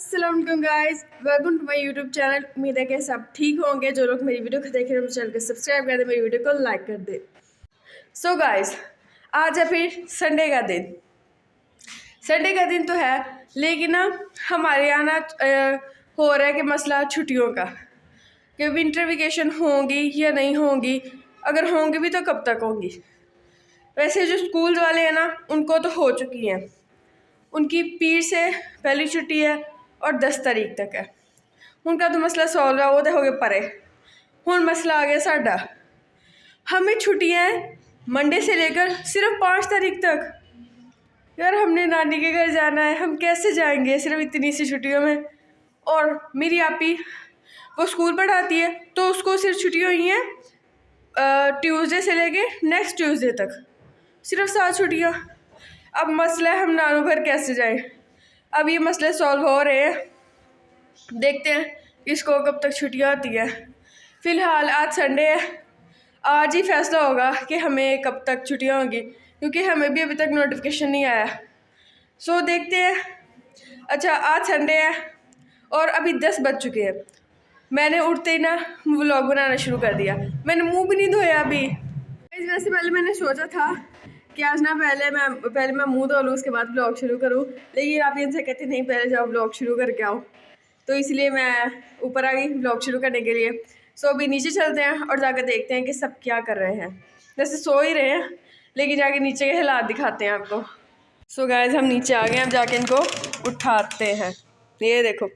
अस्सलाम वालेकुम guys, welcome to my YouTube channel. उम्मीद है कि सब ठीक होंगे। जो लोग मेरी वीडियो को देख रहे हैं, मेरे चैनल को सब्सक्राइब कर दे, मेरी वीडियो को लाइक कर दे। सो गाइस, आज है फिर संडे का दिन। संडे का दिन तो है, लेकिन ना हमारे यहाँ ना हो रहा है कि मसला छुट्टियों का, कि विंटर वेकेशन होंगी या नहीं होंगी। अगर होंगी भी तो कब तक होंगी। वैसे जो स्कूल वाले हैं ना, उनको तो हो चुकी हैं। उनकी पीर से पहली छुट्टी है और 10 तारीख तक है। उनका तो मसला सॉल्व है, वो तो हो गए परे। हुन मसला आ गया साडा। हमें छुट्टियाँ हैं मंडे से लेकर सिर्फ 5 तारीख तक। यार हमने नानी के घर जाना है, हम कैसे जाएंगे सिर्फ इतनी सी छुट्टियों में। और मेरी आपी वो स्कूल पढ़ाती है, तो उसको सिर्फ छुट्टियाँ हुई हैं ट्यूसडे से लेके नेक्स्ट ट्यूसडे तक, सिर्फ 7 छुट्टियाँ। अब मसला है हम नानू घर कैसे जाएं। अब ये मसले सॉल्व हो रहे हैं, देखते हैं इसको कब तक छुट्टियाँ आती है। फ़िलहाल आज संडे है, आज ही फैसला होगा कि हमें कब तक छुट्टियाँ होंगी, क्योंकि हमें भी अभी तक नोटिफिकेशन नहीं आया। सो देखते हैं। अच्छा, आज संडे है और अभी 10 बज चुके हैं। मैंने उठते ही ना व्लॉग बनाना शुरू कर दिया। मैंने मुंह भी नहीं धोया अभी। वैसे पहले मैंने सोचा था कि आज ना पहले मैं मुंह धो लूँ, उसके बाद ब्लॉग शुरू करूँ, लेकिन आप इनसे कहते नहीं पहले जाओ ब्लॉग शुरू करके आओ, तो इसलिए मैं ऊपर आ गई ब्लॉग शुरू करने के लिए। सो अभी नीचे चलते हैं और जाकर देखते हैं कि सब क्या कर रहे हैं। वैसे सो ही रहे हैं, लेकिन जाके नीचे के हालात दिखाते हैं आपको। सो गाइस, हम नीचे आ गए, अब जाके इनको उठाते हैं। ये देखो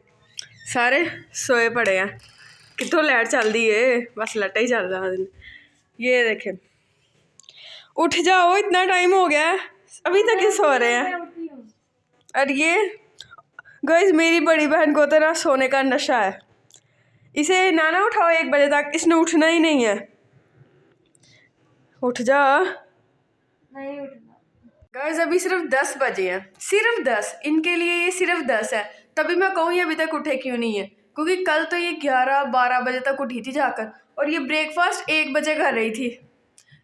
सारे सोए पड़े हैं। कितों लाइट चल रही है, बस लटा ही चल रहा दिन। ये देखें, उठ जाओ, इतना टाइम हो गया है, अभी तक ये सो रहे हैं। और ये गाइस, मेरी बड़ी बहन को तो ना सोने का नशा है। इसे ना उठाओ 1 बजे तक, इसने उठना ही नहीं है। उठ जा। नहीं उठना। गाइस अभी सिर्फ 10 बजे हैं, सिर्फ 10। इनके लिए ये सिर्फ 10 है। तभी मैं कहूँ ये अभी तक उठे क्यों नहीं है, क्योंकि कल तो ये 11-12 बजे तक उठी थी जाकर, और ये ब्रेकफास्ट 1 बजे कर रही थी,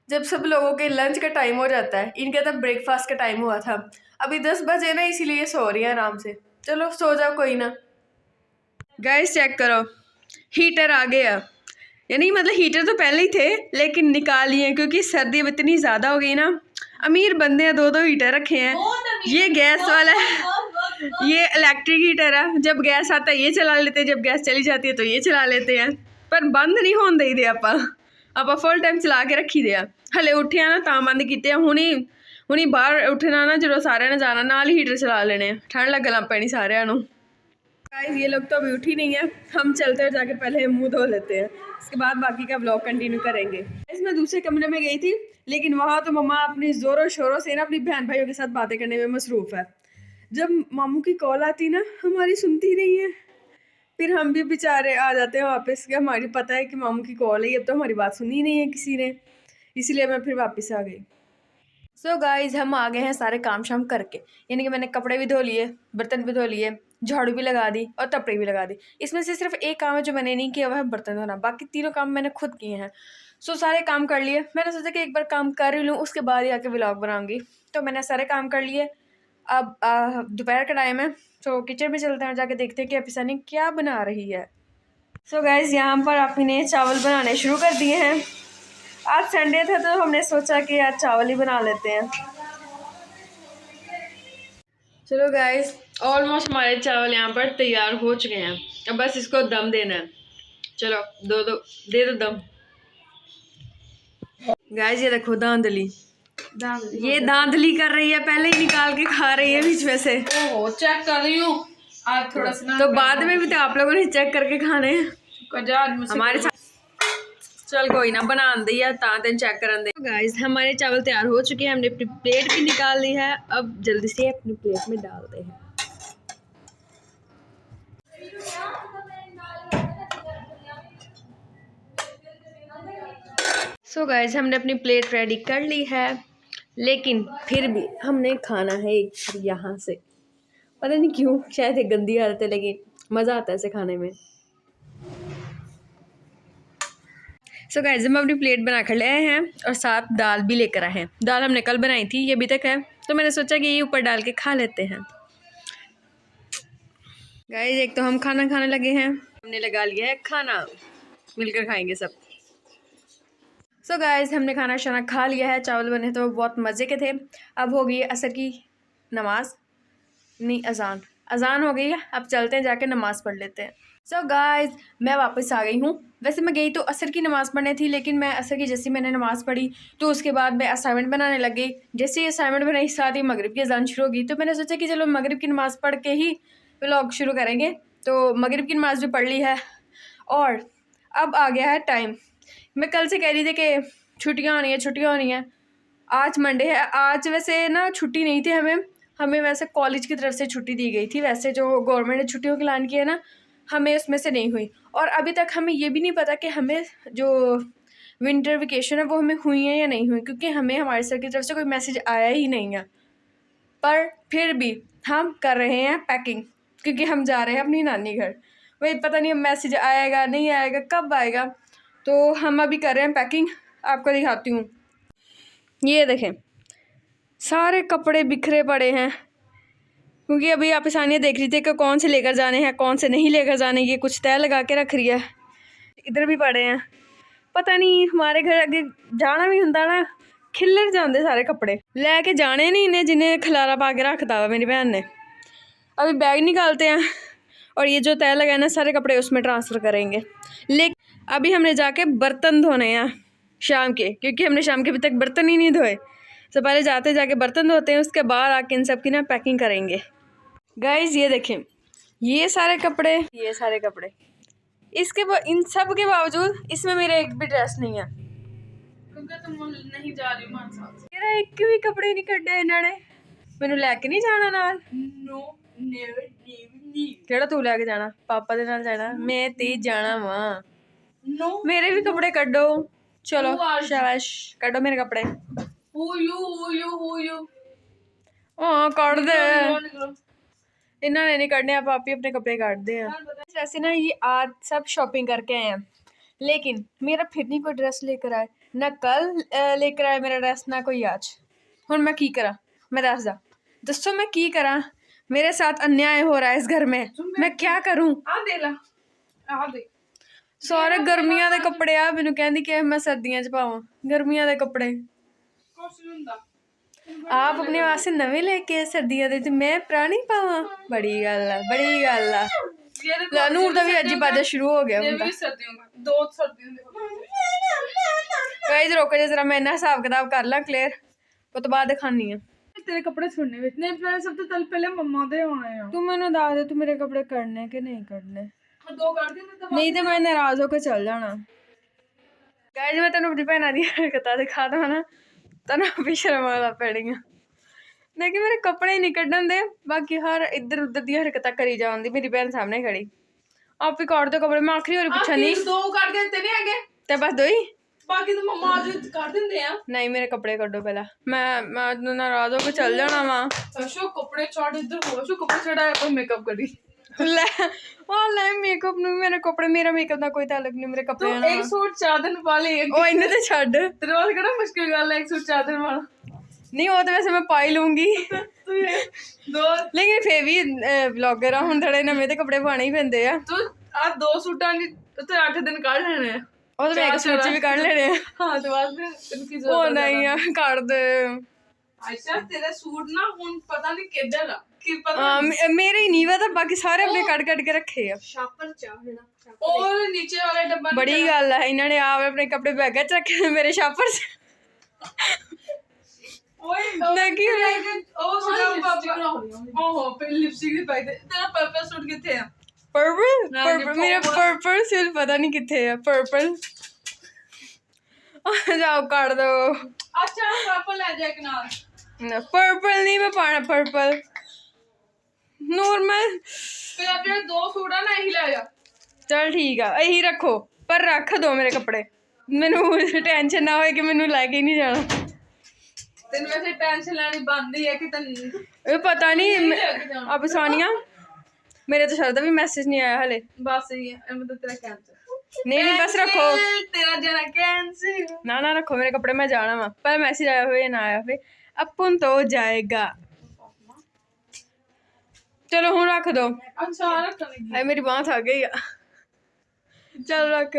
जब सब लोगों के लंच का टाइम हो जाता है। इनका तब ब्रेकफास्ट का टाइम हुआ था। अभी 10 बजे ना, इसीलिए सो रही है आराम से। चलो सो जाओ, कोई ना। गाइस चेक करो, हीटर आ गया। यानी मतलब हीटर तो पहले ही थे, लेकिन निकाल लिए क्योंकि सर्दी अब इतनी ज़्यादा हो गई ना। अमीर बंदे हैं, 2-2 हीटर रखे हैं। ये गैस वाला है, ये इलेक्ट्रिक हीटर है। जब गैस आता है ये चला लेते हैं, जब गैस चली जाती है तो ये चला लेते हैं। पर बंद नहीं होने दे आप फुल टाइम चला के रखी दिया। हले उठे ना तां बंद किते। हुणी बाहर उठना ना, जो सारे ने जाना नाल ही हीटर चला लेने, ठंड लगन लग पैनी सारिਆਂ ਨੂੰ। गाइस ये लोग तो अभी उठी नहीं है, हम चलते हैं, जाके पहले मुंह धो लेते हैं, उसके बाद बाकी का ब्लॉग कंटिन्यू करेंगे। मैं दूसरे कमरे में गई थी, लेकिन वहाँ तो मम्मा अपनी ज़ोरों शोरों से ना अपनी बहन भाइयों के साथ बातें करने में मसरूफ़ है। जब मामू की कॉल आती ना, हमारी सुनती नहीं है। फिर हम भी बेचारे आ जाते हैं वापस, कि हमारी पता है कि मामू की कॉल है, अब तो हमारी बात सुनी नहीं है किसी ने, इसलिए मैं फिर वापस आ गई। सो गाइज, हम आ गए हैं सारे काम शाम करके। यानी कि मैंने कपड़े भी धो लिए, बर्तन भी धो लिए, झाड़ू भी लगा दी और तपड़ी भी लगा दी। इसमें से सिर्फ एक काम है जो मैंने नहीं किया, वह है बर्तन धोना। बाकी तीनों काम मैंने खुद किए हैं। सो सारे काम कर लिए। मैंने सोचा कि एक बार काम कर ही लूँ, उसके बाद ही आके व्लॉग बनाऊंगी। तो मैंने सारे काम कर लिए। अब दोपहर का टाइम है, तो किचन में चलते हैं, जाके देखते हैं कि अफीसानी क्या बना रही है। सो गाइज, यहाँ पर आपी ने चावल बनाने शुरू कर दिए हैं। आज संडे था तो हमने सोचा कि आज चावल ही बना लेते हैं। चलो गाइस, ऑलमोस्ट हमारे चावल यहाँ पर तैयार हो चुके हैं। अब बस इसको दम देना है। चलो दे दो दम। गाइस ये देखो धांधली, ये धांधली कर रही है, पहले ही निकाल के खा रही है बीच में से। ओहो, चेक कर रही हूँ आज थोड़ा सा। तो बाद में भी तो आप लोगों ने चेक करके खाने हैं हमारे। चल कोई ना, बना दिया तेन चेक करन दे। गाइस हमारे चावल तैयार हो चुके हैं, हमने अपनी प्लेट भी निकाल ली है। अब जल्दी से अपनी प्लेट में डालते हैं। सो गाइस, हमने अपनी प्लेट रेडी कर ली है, लेकिन फिर भी हमने खाना है यहाँ से। पता नहीं क्यों, शायद एक गंदी आदत है, लेकिन मज़ा आता है इसे खाने में। सो गाइस, हम अपनी प्लेट बना कर ले आए हैं और साथ दाल भी लेकर आए हैं। दाल हमने कल बनाई थी, ये अभी तक है, तो मैंने सोचा कि ये ऊपर डाल के खा लेते हैं। गाइस एक तो हम खाना खाने लगे हैं, हमने लगा लिया है खाना, मिलकर खाएंगे सब। सो गाइस हमने खाना शाना खा लिया है, चावल बने तो बहुत मज़े के थे। अब हो गई असर की नमाज, नहीं अजान, अजान हो गई है। अब चलते हैं जाके नमाज़ पढ़ लेते हैं। सो गाइस मैं वापस आ गई हूँ। वैसे मैं गई तो असर की नमाज़ पढ़ने थी, लेकिन मैं असर की जैसे मैंने नमाज़ पढ़ी तो उसके बाद मैं असाइनमेंट बनाने लग गई। जैसे ही असाइनमेंट बनाई साथ ही मगरिब की अजान शुरू होगी, तो मैंने सोचा कि चलो मगरिब की नमाज़ पढ़ के ही व्लॉग शुरू करेंगे। तो मगरिब की नमाज़ भी पढ़ ली है और अब आ गया है टाइम। मैं कल से कह रही थी कि छुट्टियाँ होनी हैं। आज मंडे है। आज वैसे ना छुट्टी नहीं थी हमें वैसे कॉलेज की तरफ से छुट्टी दी गई थी। वैसे जो गवर्नमेंट ने छुट्टियों का ऐलान किया ना, हमें उसमें से नहीं हुई। और अभी तक हमें ये भी नहीं पता कि हमें जो विंटर वेकेशन है वो हमें हुई है या नहीं हुई, क्योंकि हमें हमारे सर की तरफ से कोई मैसेज आया ही नहीं है। पर फिर भी हम कर रहे हैं पैकिंग, क्योंकि हम जा रहे हैं अपनी नानी घर। वही पता नहीं मैसेज आएगा नहीं आएगा, कब आएगा। तो हम अभी कर रहे हैं पैकिंग। आपको दिखाती हूँ, ये देखें सारे कपड़े बिखरे पड़े हैं, क्योंकि अभी आप आसानियाँ देख रही थी कि कौन से लेकर जाने हैं कौन से नहीं लेकर जाने। ये कुछ तय लगा के रख रही है। इधर भी पड़े हैं, पता नहीं हमारे घर अगे जाना भी होंगे ना, खिलर जाते सारे कपड़े लेके जाने नहीं इन्हें, जिन्हें खलारा पा के रखता हुआ मेरी बहन ने। अभी बैग निकालते हैं और ये जो तय लगा है ना सारे कपड़े उसमें ट्रांसफ़र करेंगे। लेकिन अभी हमने जाके बर्तन धोने हैं शाम के, क्योंकि हमने शाम के अभी तक बर्तन ही नहीं धोए। तो पहले जाके बर्तन धोते हैं, उसके बाद आके इन सब की ना पैकिंग करेंगे। गाइज ये देखें ये सारे कपड़े इन सब के बावजूद इसमें मेरा एक भी ड्रेस नहीं है, क्योंकि तुम नहीं जा रही मान साथ। मेरा एक भी कपड़े नहीं कड्डे इन्होंने। मैनू लैके नहीं जाना नाल? नो नेवर केड़ा तू लैके जाना? पापा दे नाल जाना? मैं ते जाना वा। नो मेरे भी कपड़े कड्डो, चलो शाबाश कड्डो मेरे कपड़े। हु यू हाँ काट दे, निकलो। इन्होंने नहीं कटने, आप ही अपने कपड़े काटते हैं। वैसे ना ये आज सब शॉपिंग करके आए हैं, लेकिन मेरा फिर नहीं कोई ड्रेस लेकर आए। ना कल लेकर आए मेरा ड्रेस, ना कोई आज। हुण मैं की करा? मैं दसो मैं की करा? मेरे साथ अन्याय हो रहा है इस घर में, मैं क्या करूं? आ दे सारे गर्मियां दे कपड़े आ, मैनू कहंदी कि मैं सर्दियां च पावां गर्मियां दे कपड़े। कुछ नहीं हुंदा। आप अपने वास्ते नवे लेके सर्दियां दे ते मैं पुरानी पावां? बड़ी गल आ। नूर दा भी अज बाजा शुरू हो गया हुंदा। सर्दियों का दो सर्दियों गाइस रोको जरा, मैं ना हिसाब किताब कर ला क्लियर, वो तो बाद दिखानी है। तेरे कपड़े छोड़ने में नहीं, पहले सब तो तल पहले मम्मा दे होने हैं। तू मैनू दस दे, तू मेरे कपड़े करने के नहीं करने? दो कर दी नहीं तो मैं नाराज होकर चल जाना। गाइस मैं तेन अपनी भैन दी हरकतां दिखा दवा ना, तेन भी शर्म आ पैनी। लेकिन मेरे कपड़े नहीं कड्डन दे, बाकी हर इधर उधर दी हरकतां करी जाती मेरी भैन सामने खड़ी। आप ही काट दो कपड़े, मैं आखिरी होरी पुछा नहीं। दो कर देते नहीं आगे ते बस दो ही, बाकी तो मम्मा आज कर देंदे हैं। नहीं मेरे कपड़े कड्डो पहला, मैं नाराज होकर चल जाना वा। अशो कपड़े चढ़ इधर हो, अशो कपड़े चढ़ाए पर मेकअप करी ले मेकअप नु मेरे कपड़े, मेरा मेकअप दा कोई ताल्लुक नहीं मेरे कपड़े नाल। एक सूट 4 दिन पा ले, ओ इन्ने ते छड्ड, तेरे वास्ते किहड़ा मुश्किल गल है एक सूट 4 दिन वाला। नहीं वो तो वैसे मैं पाई लूंगी तू ये दो, लेकिन फिर भी ब्लॉगर आ हुण थोड़े नਵੇਂ ते कपड़े पाने ही पैंदे आ। तू आ दो सूटां दी ते 8 दिन कढ लेने हैं। ਉਹ ਤਾਂ ਮੈਂ ਸੂਟ ਵੀ ਕੱਢ ਲੈਣੇ ਆ। हाँ तो बाद में इनकी ਉਹ जरूरत ਨਹੀਂ ਆ ਕੱਢ ਦੇ। अच्छा तेरा सूट ना हुन पता नहीं किधर ला कि पता ਹਾਂ ਮੇਰੇ ਹੀ ਨਹੀਂ ਵਾ, ਤਾਂ ਬਾਕੀ ਸਾਰੇ ਆਪਣੇ ਕੱਢ ਕੇ ਰੱਖੇ ਆ। शापर चाह और नीचे वाले डब्बा ਬੜੀ ਗੱਲ ਆ, ਇਹਨਾਂ ਨੇ ਆਪ ਆਪਣੇ ਕੱਪੜੇ ਬੈਗਾਂ 'ਚ ਰੱਖੇ ਨੇ, ਮੇਰੇ ਸ਼ਾਪਰ 'ਚ। ओए देखी ओ सुना पापा ओहो पे लिपस्टिक दी पाई दे तेरा पर्पल सूट किथे है? पर्पल मेरा पर्पल सिर्फ पता नहीं किथे है पर्पल। जाओ काट दो। अच्छा पर्पल ले जा एक नाल। पर्पल नहीं मैं पाना, पर्पल नॉर्मल। फिर आप जो दो सूट है ना यही ले जा। चल ठीक है यही रखो, पर रख दो मेरे कपड़े, मैनू टेंशन ना हो कि मैनू लेके ही नहीं जाना। तेन वैसे टेंशन लेनी बंद ही है कि तन पता नहीं अब सानिया मेरे तो शर दा भी मैसेज नहीं आया हले। बस ये मतलब तेरा कैंसिल नहीं बस रखो, तेरा जाना कैंसिल ना रखो मेरे कपड़े, मैं जाना वा, पर मैसेज आया हुए ना आया हुए अपन तो जाएगा। चलो हूँ रख दो। अच्छा रख लगी अरे मेरी बात आ गई। चल रख।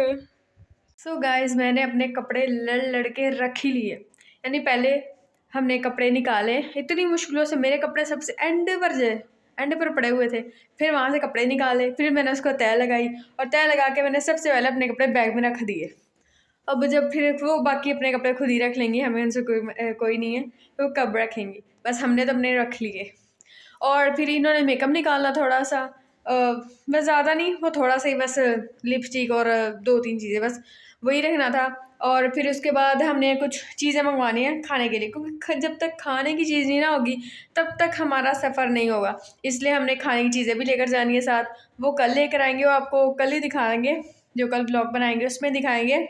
सो गाइस मैंने अपने कपड़े लड़ लड़ के रख ही लिए। यानी पहले हमने कपड़े निकाले, इतनी मुश्किलों से मेरे कपड़े सबसे एंड पर पड़े हुए थे। फिर वहाँ से कपड़े निकाले, फिर मैंने उसको तय लगाई और तय लगा के मैंने सबसे पहले अपने कपड़े बैग में रख दिए। अब जब फिर वो बाकी अपने कपड़े खुद ही रख लेंगी, हमें उनसे कोई नहीं है, तो कब रखेंगी, बस हमने तो अपने रख लिए। और फिर इन्होंने मेकअप निकालना थोड़ा सा, बस ज़्यादा नहीं, वो थोड़ा सा ही बस लिपस्टिक और 2-3 चीज़ें बस वही रखना था। और फिर उसके बाद हमने कुछ चीज़ें मंगवानी है खाने के लिए, क्योंकि जब तक खाने की चीज़ नहीं ना होगी तब तक हमारा सफ़र नहीं होगा। इसलिए हमने खाने की चीज़ें भी लेकर जानी है साथ। वो कल लेकर आएंगे, वो आपको कल ही दिखाएंगे, जो कल ब्लॉग बनाएंगे उसमें दिखाएंगे।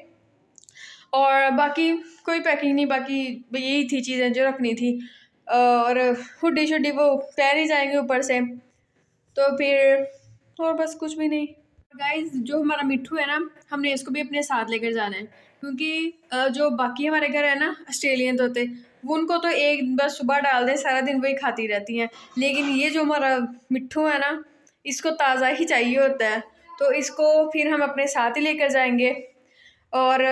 और बाकी कोई पैकिंग नहीं, बाकी यही थी चीज़ें जो रखनी थी। और हुड्डी शुड्डी वो पहन ही जाएंगे ऊपर से, तो फिर और बस कुछ भी नहीं। गाइस जो हमारा मिट्ठू है ना, हमने इसको भी अपने साथ लेकर जाना है, क्योंकि जो बाकी हमारे घर है ना ऑस्ट्रेलियन तोते, वो उनको तो एक बस सुबह डाल दे सारा दिन वही खाती रहती हैं। लेकिन ये जो हमारा मिट्ठू है ना, इसको ताज़ा ही चाहिए होता है, तो इसको फिर हम अपने साथ ही लेकर जाएंगे। और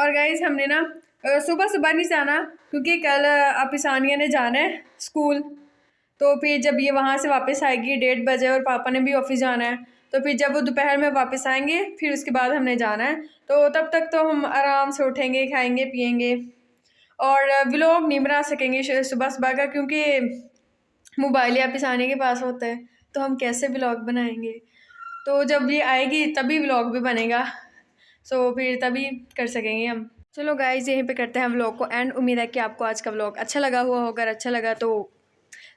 गाइस हमने ना सुबह सुबह नहीं जाना, क्योंकि कल अपिसानिया ने जाना है स्कूल। तो फिर जब ये वहाँ से वापस आएगी 1:30 बजे और पापा ने भी ऑफिस जाना है, तो फिर जब वो दोपहर में वापस आएंगे फिर उसके बाद हमने जाना है। तो तब तक तो हम आराम से उठेंगे, खाएंगे पिएंगे, और व्लॉग नहीं बना सकेंगे सुबह सुबह का, क्योंकि मोबाइल या अपिसानिया के पास होता है, तो हम कैसे व्लॉग बनाएंगे। तो जब ये आएगी तभी व्लॉग भी बनेगा, सो फिर तभी कर सकेंगे हम। चलो गाइज यहीं पे करते हैं व्लॉग को एंड। उम्मीद है कि आपको आज का व्लॉग अच्छा लगा हुआ होगा। अगर अच्छा लगा तो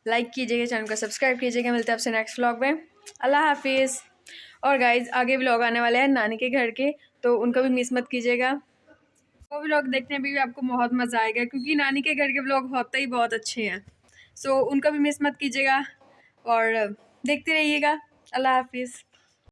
लाइक कीजिएगा, चैनल को सब्सक्राइब कीजिएगा। मिलते हैं आपसे नेक्स्ट व्लॉग में। अल्लाह हाफिज़। और गाइज आगे व्लॉग आने वाले हैं नानी के घर के, तो उनको भी मिस मत कीजिएगा। वो व्लॉग देखने में भी आपको बहुत मज़ा आएगा, क्योंकि नानी के घर के व्लॉग होते ही बहुत अच्छे हैं। सो उनको भी मिस मत कीजिएगा और देखते रहिएगा। अल्लाह हाफिज़।